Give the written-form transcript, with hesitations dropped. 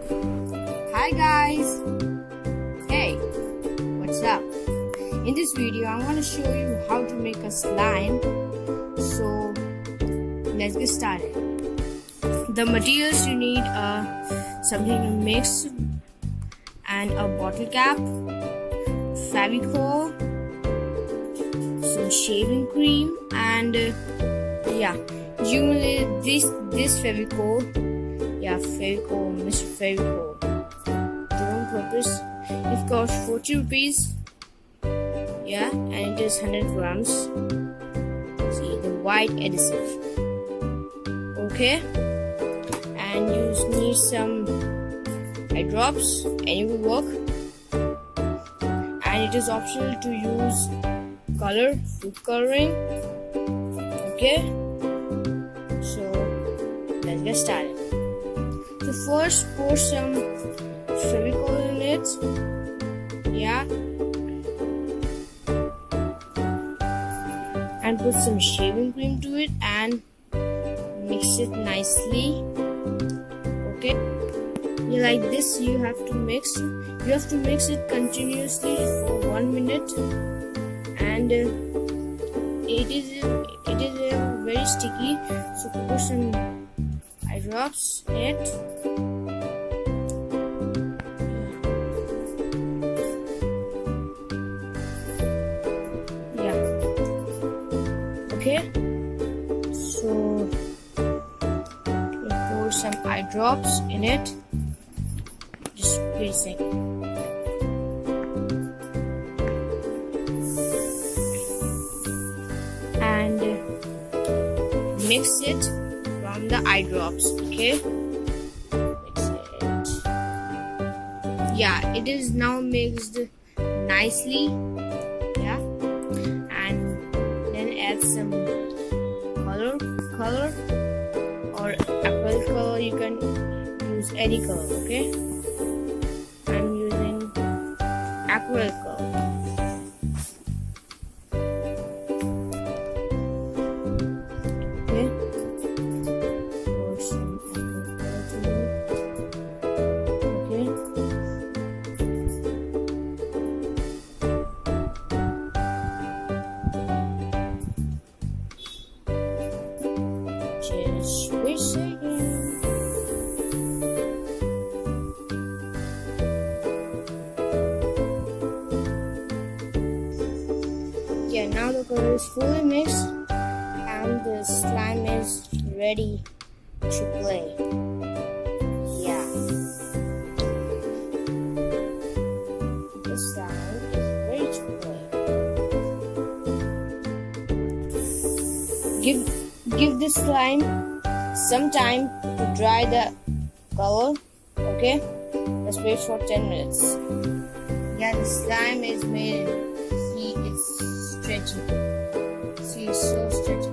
Hi guys! Hey, what's up? In this video, I'm going to show you how to make a slime. So, let's get started. The materials you need are something to mix and a bottle cap, Fevicol, some shaving cream, and usually this Fevicol, Fevicol, Mr. Fevicol, on purpose. It costs 40 rupees. And it is 100 grams. See the white adhesive. Okay, and you need some eye drops. Any will work. And it is optional to use food coloring. Okay, so let's get started. So first, pour some Fevicol in it. And put some shaving cream to it and mix it nicely. Okay, like this you have to mix. You have to mix it continuously for 1 minute, and it is very sticky. So put some eye drops in it. Okay, so we'll pour some eye drops in it. Just wait a second. And mix it from the eye drops. Okay, mix it. It is now mixed nicely. And then add some color or acrylic color. You can use any color. Okay, I'm using acrylic color. Okay, pour some acrylic color to it. Okay, just wait a second. Now the color is fully mixed and the slime is ready to play. The slime is ready to play. Give the slime some time to dry the color. Okay, let's wait for 10 minutes. The slime is made. See, it's stretchy. See, it's so stretchy.